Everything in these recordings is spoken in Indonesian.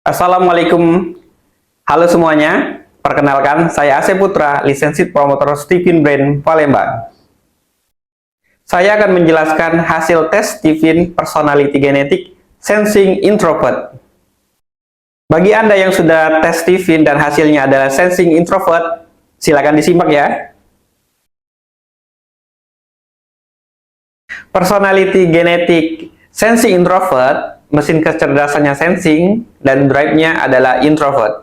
Assalamualaikum, halo semuanya. Perkenalkan, saya Asep Putra, lisensi promotor Stephen Brain Palembang. Saya akan menjelaskan hasil tes Stephen Personality Genetic Sensing Introvert. Bagi Anda yang sudah tes Stephen dan hasilnya adalah Sensing Introvert, silakan disimak ya. Personality Genetic Sensing Introvert, mesin kecerdasannya sensing dan drive-nya adalah introvert.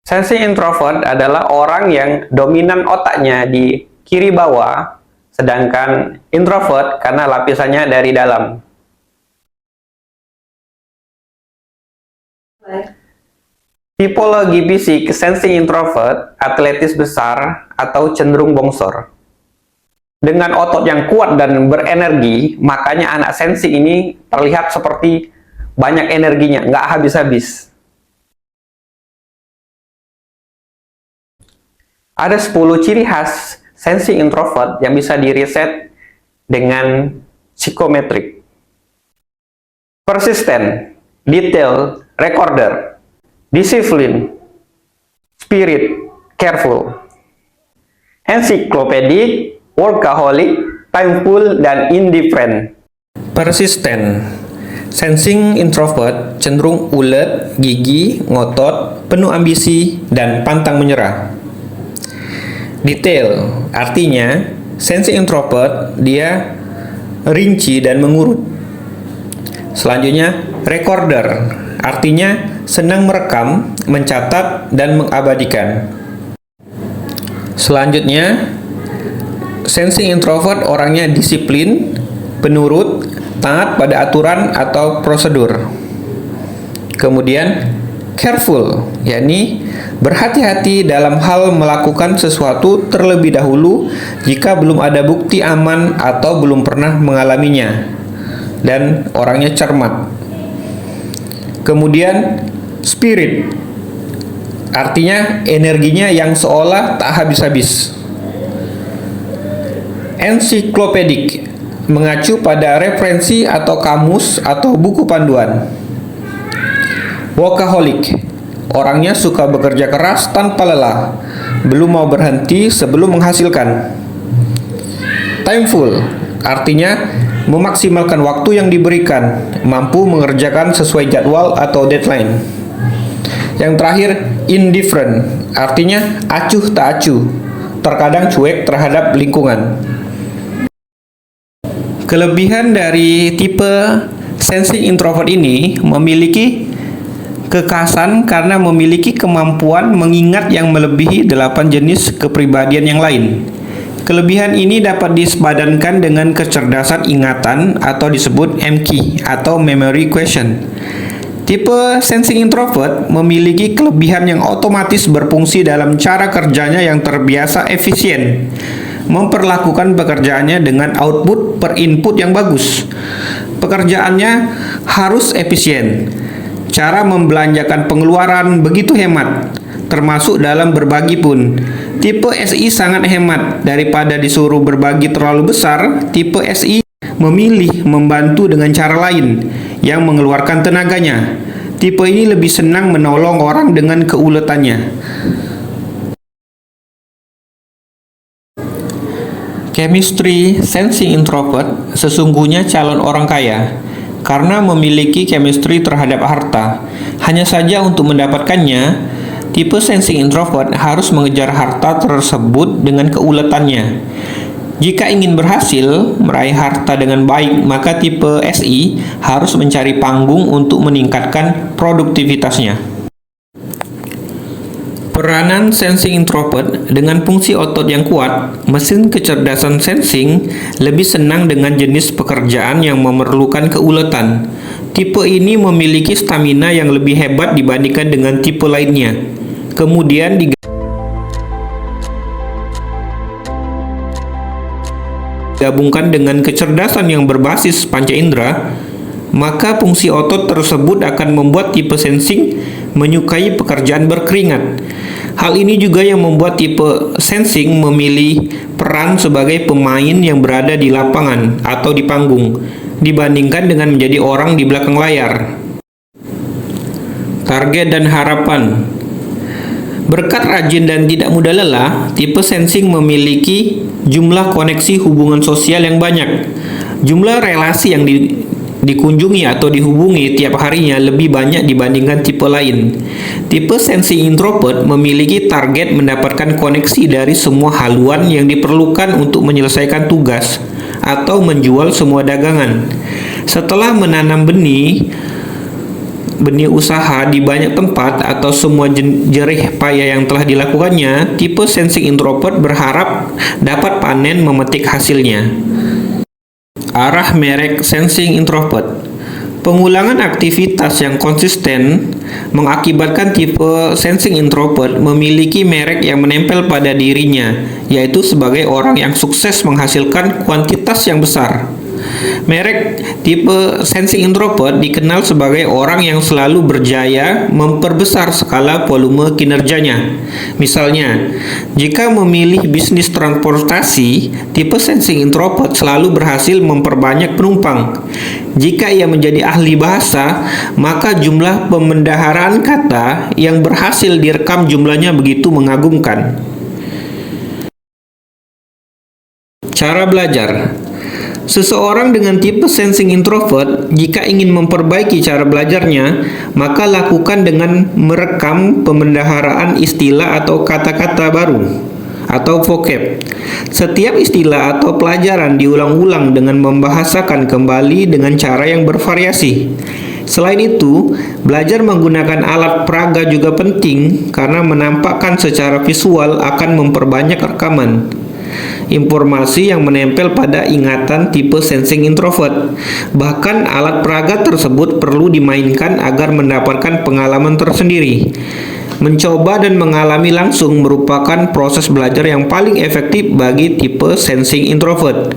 Sensing introvert adalah orang yang dominan otaknya di kiri bawah, sedangkan introvert karena lapisannya dari dalam. Tipologi fisik sensing introvert, atletis besar atau cenderung bongsor. Dengan otot yang kuat dan berenergi, makanya anak sensing ini terlihat seperti banyak energinya, nggak habis-habis. Ada 10 ciri khas sensing introvert yang bisa diriset dengan psikometrik. Persisten, detail, recorder, discipline, spirit, careful, ensiklopedik, workaholic, timeful, dan indifferent. Persisten, sensing introvert cenderung ulet, gigi, ngotot, penuh ambisi, dan pantang menyerah. Detail, artinya sensing introvert dia rinci dan mengurut. Selanjutnya, recorder, artinya senang merekam, mencatat, dan mengabadikan. Selanjutnya, sensing introvert orangnya disiplin, penurut, taat pada aturan atau prosedur. Kemudian careful, yakni berhati-hati dalam hal melakukan sesuatu terlebih dahulu jika belum ada bukti aman atau belum pernah mengalaminya. Dan orangnya cermat. Kemudian spirit, artinya energinya yang seolah tak habis-habis. Ensiklopedik, mengacu pada referensi atau kamus atau buku panduan. Workaholic, orangnya suka bekerja keras tanpa lelah, belum mau berhenti sebelum menghasilkan. Timeful, artinya memaksimalkan waktu yang diberikan, mampu mengerjakan sesuai jadwal atau deadline. Yang terakhir, indifferent, artinya acuh tak acuh, terkadang cuek terhadap lingkungan. Kelebihan dari tipe sensing introvert ini memiliki kekhasan karena memiliki kemampuan mengingat yang melebihi 8 jenis kepribadian yang lain. Kelebihan ini dapat disepadankan dengan kecerdasan ingatan atau disebut MQ atau memory quotient. Tipe sensing introvert memiliki kelebihan yang otomatis berfungsi dalam cara kerjanya yang terbiasa efisien, memperlakukan pekerjaannya dengan output per input yang bagus. Pekerjaannya harus efisien. Cara membelanjakan pengeluaran begitu hemat, termasuk dalam berbagi pun. Tipe SI sangat hemat. Daripada disuruh berbagi terlalu besar, tipe SI memilih membantu dengan cara lain yang mengeluarkan tenaganya. Tipe ini lebih senang menolong orang dengan keuletannya. Chemistry sensing introvert sesungguhnya calon orang kaya karena memiliki chemistry terhadap harta. Hanya saja untuk mendapatkannya, tipe sensing introvert harus mengejar harta tersebut dengan keuletannya. Jika ingin berhasil meraih harta dengan baik, maka tipe SI harus mencari panggung untuk meningkatkan produktivitasnya. Peranan sensing introvert dengan fungsi otot yang kuat, mesin kecerdasan sensing lebih senang dengan jenis pekerjaan yang memerlukan keuletan. Tipe ini memiliki stamina yang lebih hebat dibandingkan dengan tipe lainnya. Kemudian digabungkan dengan kecerdasan yang berbasis panca indera, maka fungsi otot tersebut akan membuat tipe sensing menyukai pekerjaan berkeringat. Hal ini juga yang membuat tipe sensing memilih peran sebagai pemain yang berada di lapangan atau di panggung, dibandingkan dengan menjadi orang di belakang layar. target dan harapan. Berkat rajin dan tidak mudah lelah, tipe sensing memiliki jumlah koneksi hubungan sosial yang banyak. Jumlah relasi yang dikunjungi atau dihubungi tiap harinya lebih banyak dibandingkan tipe lain. Tipe sensing introvert memiliki target mendapatkan koneksi dari semua haluan yang diperlukan untuk menyelesaikan tugas atau menjual semua dagangan. Setelah menanam benih usaha di banyak tempat atau semua jerih payah yang telah dilakukannya, tipe sensing introvert berharap dapat panen memetik hasilnya. Arah merek sensing introvert. Pengulangan aktivitas yang konsisten mengakibatkan tipe sensing introvert memiliki merek yang menempel pada dirinya, yaitu sebagai orang yang sukses menghasilkan kuantitas yang besar. Merek tipe sensing introvert dikenal sebagai orang yang selalu berjaya memperbesar skala volume kinerjanya. Misalnya, jika memilih bisnis transportasi, tipe sensing introvert selalu berhasil memperbanyak penumpang. Jika ia menjadi ahli bahasa, maka jumlah pemendaharaan kata yang berhasil direkam jumlahnya begitu mengagumkan. Cara belajar. Seseorang dengan tipe sensing introvert, jika ingin memperbaiki cara belajarnya, maka lakukan dengan merekam pemendaharaan istilah atau kata-kata baru atau vocab. Setiap istilah atau pelajaran diulang-ulang dengan membahasakan kembali dengan cara yang bervariasi. Selain itu, belajar menggunakan alat peraga juga penting karena menampakkan secara visual akan memperbanyak rekaman informasi yang menempel pada ingatan tipe sensing introvert. Bahkan alat peraga tersebut perlu dimainkan agar mendapatkan pengalaman tersendiri. Mencoba dan mengalami langsung merupakan proses belajar yang paling efektif bagi tipe sensing introvert.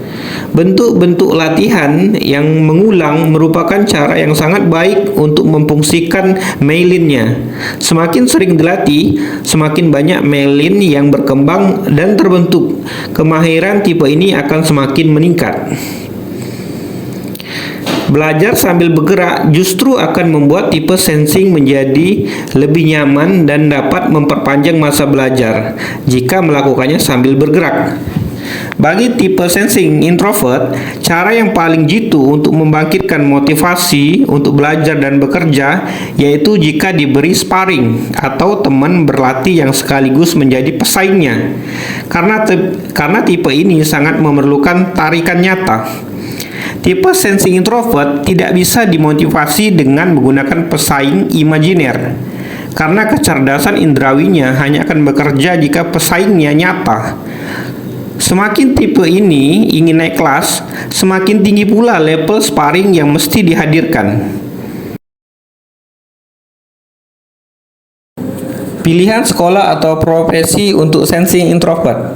Bentuk-bentuk latihan yang mengulang merupakan cara yang sangat baik untuk memfungsikan myelin-nya. Semakin sering dilatih, semakin banyak myelin yang berkembang dan terbentuk. Kemahiran tipe ini akan semakin meningkat. Belajar sambil bergerak justru akan membuat tipe sensing menjadi lebih nyaman dan dapat memperpanjang masa belajar jika melakukannya sambil bergerak. Bagi tipe sensing introvert, cara yang paling jitu untuk membangkitkan motivasi untuk belajar dan bekerja yaitu jika diberi sparring atau teman berlatih yang sekaligus menjadi pesaingnya. Karena tipe ini sangat memerlukan tarikan nyata. Tipe sensing introvert tidak bisa dimotivasi dengan menggunakan pesaing imajiner, karena kecerdasan indrawinya hanya akan bekerja jika pesaingnya nyata. Semakin tipe ini ingin naik kelas, semakin tinggi pula level sparring yang mesti dihadirkan. Pilihan sekolah atau profesi untuk sensing introvert.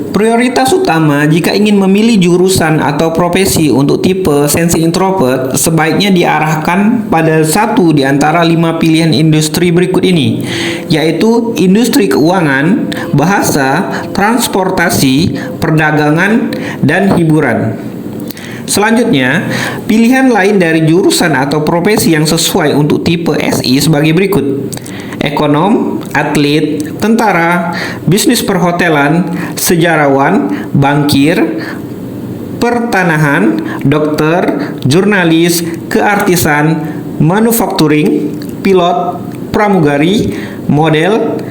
Prioritas utama jika ingin memilih jurusan atau profesi untuk tipe sensing introvert sebaiknya diarahkan pada satu di antara 5 pilihan industri berikut ini, yaitu industri keuangan, bahasa, transportasi, perdagangan, dan hiburan. Selanjutnya, pilihan lain dari jurusan atau profesi yang sesuai untuk tipe SI sebagai berikut: ekonom, atlet, tentara, bisnis perhotelan, sejarawan, bankir, pertanahan, dokter, jurnalis, keartisan, manufacturing, pilot, pramugari, model,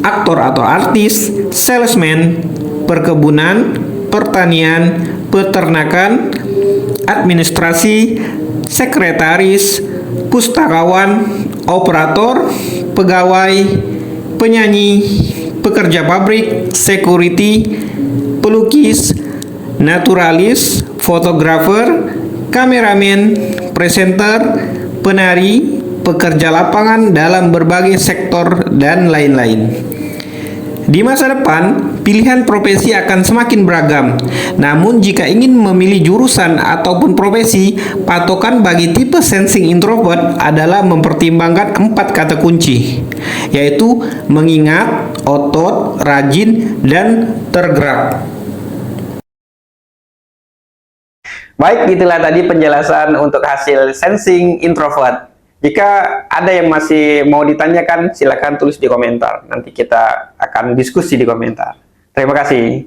aktor atau artis, salesman, perkebunan, pertanian, peternakan, administrasi, sekretaris, pustakawan, operator, pegawai, penyanyi, pekerja pabrik, security, pelukis, naturalis, fotografer, kameramen, presenter, penari, pekerja lapangan dalam berbagai sektor, dan lain-lain. Di masa depan, pilihan profesi akan semakin beragam. Namun jika ingin memilih jurusan ataupun profesi, patokan bagi tipe sensing introvert adalah mempertimbangkan 4 kata kunci, yaitu mengingat, otot, rajin, dan tergerak. Baik, itulah tadi penjelasan untuk hasil sensing introvert. Jika ada yang masih mau ditanyakan, silakan tulis di komentar. Nanti kita akan diskusi di komentar. Terima kasih.